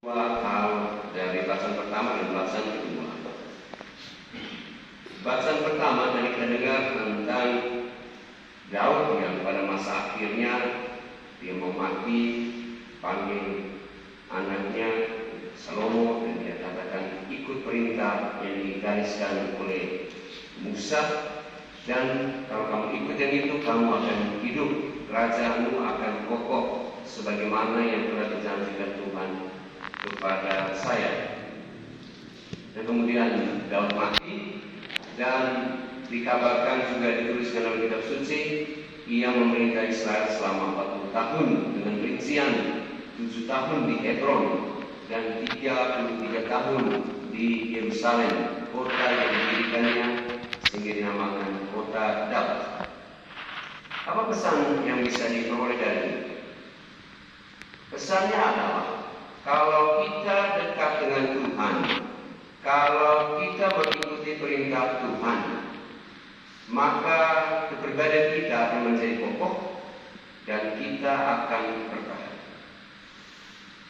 Dua hal dari bacaan pertama dan bacaan kedua. Bacaan pertama tadi kita dengar tentang Daud yang pada masa akhirnya dia mau mati, panggil anaknya Salomo dan dia katakan ikut perintah yang digariskan oleh Musa, dan kalau kamu ikut yang itu kamu akan hidup, kerajaanmu akan kokoh sebagaimana yang telah dijanjikan Tuhan kepada saya. Dan kemudian Daud mati, dan dikabarkan juga dituliskan dalam kitab suci, ia memerintah Israel selama 40 tahun dengan rincian 7 tahun di Hebron dan 33 tahun di Yerusalem, kota yang didirikannya sehingga dinamakan kota Daud. Apa pesan yang bisa diperoleh dari ini? Pesannya adalah kalau kita dekat dengan Tuhan, kalau kita mengikuti perintah Tuhan, maka kepribadian kita akan menjadi kokoh dan kita akan bertahan.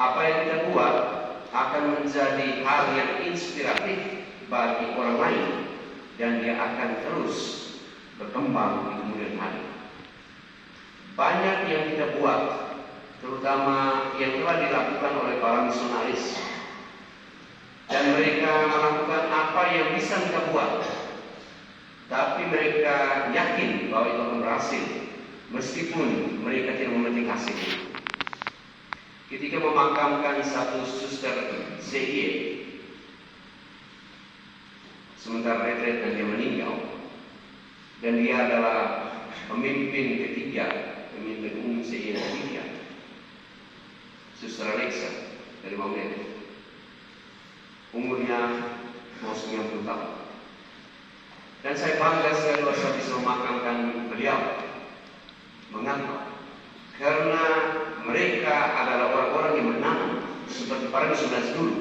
Apa yang kita buat akan menjadi hal yang inspiratif bagi orang lain dan dia akan terus berkembang di kemudian hari. Banyak yang kita buat, terutama yang telah dilakukan oleh para misionaris, dan mereka melakukan apa yang bisa kita buat, tapi mereka yakin bahwa itu akan berhasil meskipun mereka tidak memetik hasil. Ketika memakamkan satu suster CIE sementara retret dan dia meninggal, dan dia adalah pemimpin ketiga, pemimpin umum CIE ketiga, Suster Alexa dari Maumere, umurnya mau 90 tahun. Dan saya bangga sekali waktu saya bisa memakamkan beliau. Mengapa? Karena mereka adalah orang-orang yang menanam seperti para misionaris dulu.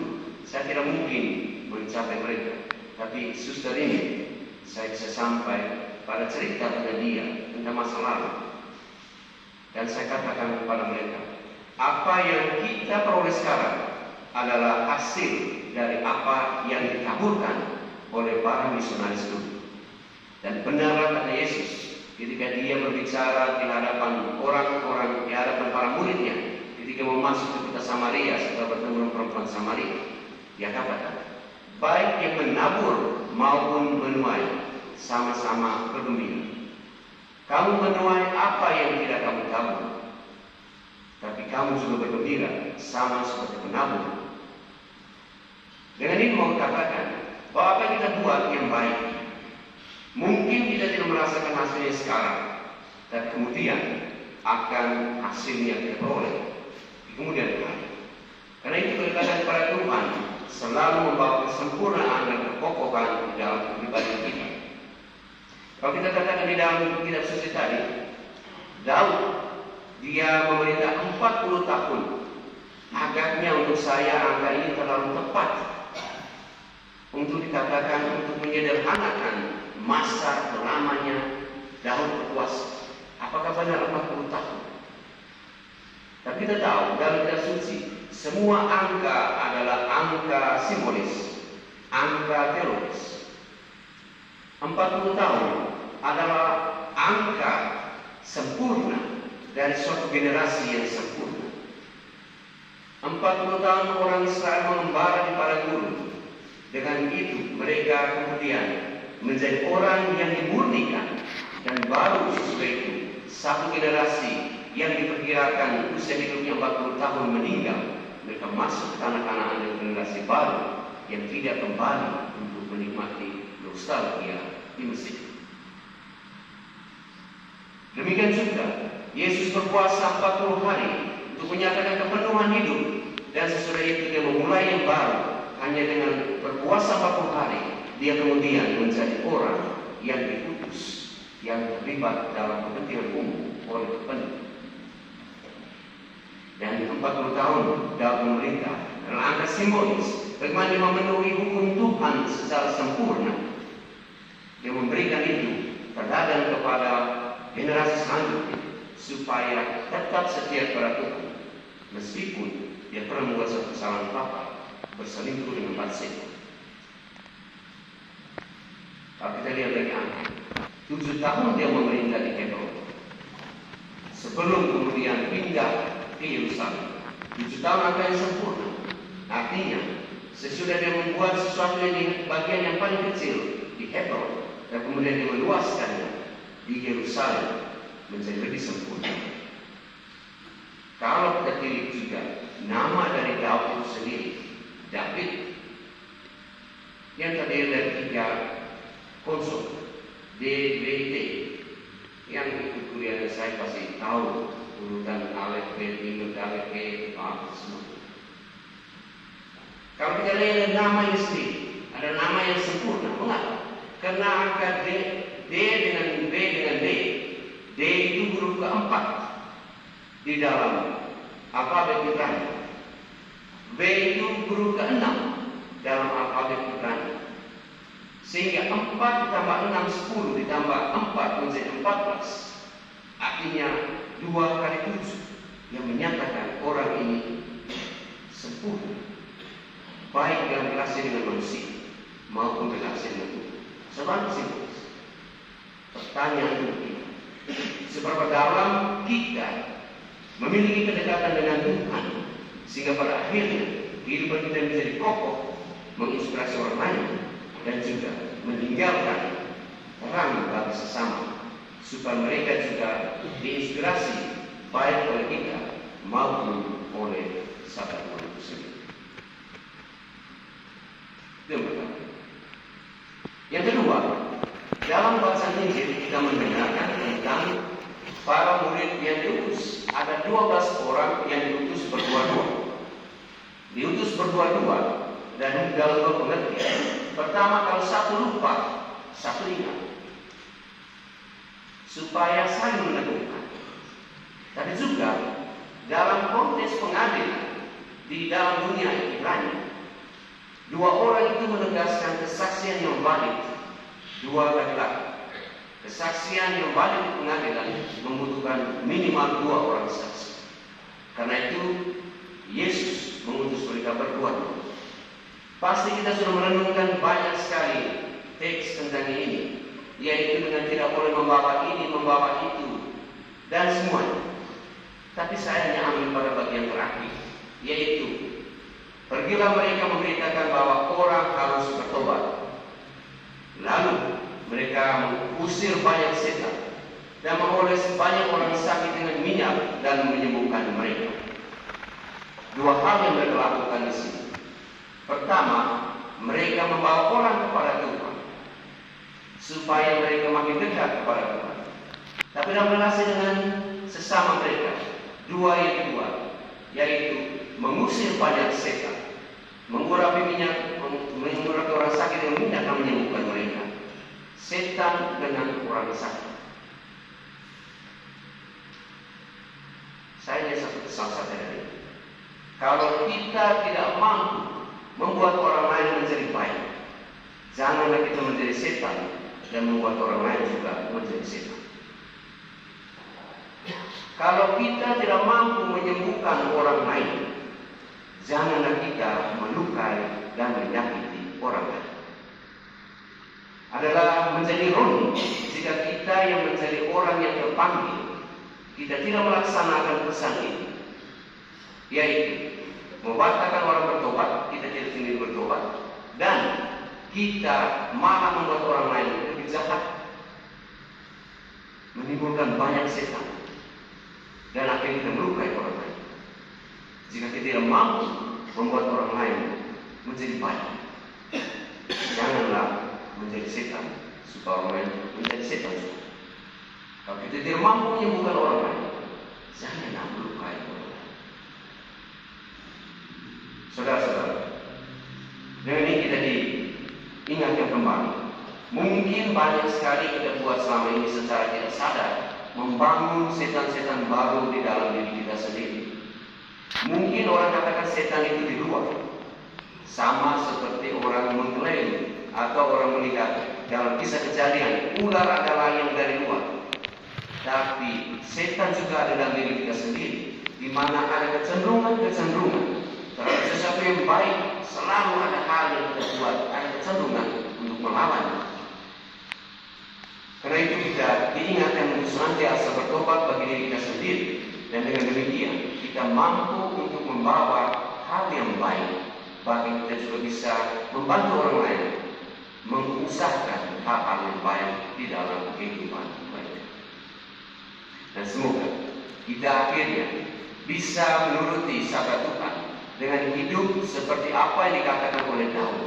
Saya tidak mungkin mencapai mereka, tapi suster ini saya bisa sampai pada cerita pada dia tentang masa lalu. Dan saya katakan kepada mereka, apa yang kita peroleh sekarang adalah hasil dari apa yang ditaburkan oleh para misionaris dulu. Dan benarlah kata Yesus ketika dia berbicara di hadapan orang-orang, di hadapan para muridnya, ketika mau masuk ke kota Samaria setelah bertemu dengan perempuan Samaria, dia katakan, baik yang menabur maupun menuai sama-sama bergembira. Kamu menuai apa yang tidak kamu tabur, tapi kamu juga bergembira sama seperti penabur. Dengan ini mau katakan bahwa apa yang kita buat yang baik, mungkin kita tidak merasakan hasilnya sekarang, dan kemudian akan hasilnya kita peroleh di kemudian hari. Karena itu kedekatan kepada Tuhan selalu membawa kesempurnaan dan kekokohan di dalam kepribadian kita. Kalau kita katakan di dalam kitab suci tadi, Daud dia memerintah 40 tahun. Agaknya untuk saya angka ini terlalu tepat untuk dikatakan untuk menyederhanakan masa lamanya Daud berkuasa. Apakah benar 40 tahun? Tapi kita tahu dalam kitab suci semua angka adalah angka simbolis, angka teologis. 40 tahun adalah angka sempurna dari suatu generasi yang sempurna. 40 tahun orang Israel mengembara di padang gurun. Dengan itu mereka kemudian menjadi orang yang dimurnikan, dan baru sesudah itu satu generasi yang diperkirakan usia hidupnya 40 tahun meninggal, mereka masuk ke tanah Kanaan dengan generasi baru yang tidak kembali untuk menikmati nostalgia di Mesir. Demikian juga Yesus berpuasa 40 hari untuk menyatakan kepenuhan hidup, dan sesudah itu dia memulai yang baru. Hanya dengan berpuasa 40 hari dia kemudian menjadi orang yang diutus, yang terlibat dalam kepentingan umum oleh kepentingan. Dan 40 tahun dalam pemerintah adalah angka simbolis bagaimana dia memenuhi hukum Tuhan secara sempurna. Dia memberikan itu terhadap kepada generasi selanjutnya supaya tetap setia kepada Tuhan meskipun dia pernah membuat satu kesalahan fatal. berselingkuh dengan Batseba. Kalau kita lihat lagi Ana, 7 tahun dia memerintah di Hebron, sebelum kemudian pindah ke Yerusalem. 7 tahun angka yang sempurna. Artinya, sesudah dia membuat sesuatu yang di bagian yang paling kecil di Hebron, dan kemudian dia meluaskannya di Yerusalem menjadi lebih sempurna. Kalau kita pilih juga nama dari Daud itu sendiri, David, yang terdiri dari 3 konsol, DBT, yang ikut kuliah saya pasti tahu urutan alef, B, minus alef, B, semua. Kalau kita lihat nama ini sendiri, ada nama yang sempurna. Mengapa? Karena angka D dengan B dengan D. D itu huruf keempat di dalam alfabet Ibrani. B itu huruf ke-6 dalam alfabet Ibrani. Sehingga 4 ditambah 6, 10 ditambah 4 menjadi 14. Artinya 2 kali 7 yang menyatakan orang ini sempurna, baik dalam relasi dengan manusia maupun relasi dengan Tuhan. Sebab simbolis. Pertanyaan untuk kita, seberapa dalam kita memiliki kedekatan dengan Tuhan sehingga pada akhirnya kehidupan kita menjadi kokoh, menginspirasi orang lain, dan juga meninggalkan terang bagi sesama, supaya mereka juga diinspirasi baik oleh kita maupun oleh sahabat Tuhan itu sendiri. Itu yang pertama. Yang kedua, dalam bacaan Injil kita mendengarkan tentang para murid yang diutus. Ada 12 orang yang diutus berdua-dua. Diutus berdua-dua dan dalam 2 pengertian. Pertama, kalau satu lupa, satu ingat, supaya saling meneguhkan. Tapi juga dalam konteks pengadilan di dalam dunia Ibrani, 2 orang itu menegaskan kesaksian yang valid. 2 laki-laki. Kesaksian yang valid di pengadilan membutuhkan minimal 2 orang saksi. Karena itu Yesus mengutus mereka berdua. Pasti kita sudah merenungkan banyak sekali teks tentang ini, yaitu dengan tidak boleh membawa ini, membawa itu, dan semuanya. Tapi saya hanya ambil pada bagian terakhir, yaitu pergilah mereka memberitakan bahwa orang harus bertobat. Lalu mereka mengusir banyak setan dan mengoles banyak orang sakit dengan minyak dan menyembuhkan mereka. 2 hal yang mereka lakukan di sini. Pertama, mereka membawa orang kepada Tuhan supaya mereka makin dekat kepada Tuhan. Tapi dalam relasi dengan sesama mereka, 2 yang kedua, yaitu mengusir banyak setan, mengurapi minyak, mengurapi orang sakit dengan minyak dan menyembuhkan mereka. Setan dengan orang sakit. Saya satu kesal saja dari itu. Kalau kita tidak mampu membuat orang lain menjadi baik, janganlah kita menjadi setan dan membuat orang lain juga menjadi setan. Kalau kita tidak mampu menyembuhkan orang lain, janganlah kita melukai dan menyakiti orang lain. Adalah menjadi ironi jika kita yang menjadi orang yang terpanggil, kita tidak melaksanakan pesan ini, yaitu membatalkan orang bertobat, kita tidak sendiri bertobat, dan kita malah membuat orang lain lebih jahat, menimbulkan banyak setan, dan akhirnya kita melukai orang lain. Jika kita tidak mampu membuat orang lain menjadi baik, janganlah menjadi setan supaya orang lain menjadi setan juga. Kalau kita tidak mampu menyembuhkan orang lain, janganlah melukai orang lain. Saudara-saudara, dengan ini kita diingatkan kembali. Mungkin banyak sekali kita buat selama ini secara tidak sadar, membangun setan-setan baru di dalam diri kita sendiri. Mungkin orang katakan setan itu di luar, sama seperti orang mengklaim atau orang melihat dalam kisah Kejadian, ular adalah yang dari luar. Tapi setan juga ada dalam diri kita sendiri, di mana ada kecenderungan-kecenderungan terhadap sesuatu yang baik, selalu ada hal yang kita buat, ada kecenderungan untuk melawan. Karena itu kita diingatkan untuk senantiasa bertobat bagi diri kita sendiri, dan dengan demikian kita mampu untuk membawa hal yang baik, bahkan kita juga bisa membantu orang lain mengusahakan hal-hal yang baik di dalam kehidupan mereka. Dan semoga kita akhirnya bisa menuruti sabda Tuhan dengan hidup seperti apa yang dikatakan oleh Daud,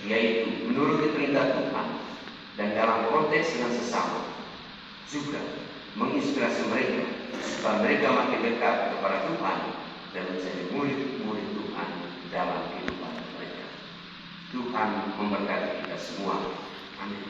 yaitu menuruti perintah Tuhan dan dalam konteks dengan sesama, juga menginspirasi mereka supaya mereka makin dekat kepada Tuhan dan menjadi murid-murid Tuhan dalam kehidupan mereka. Tuhan memberkati kita semua. Amin.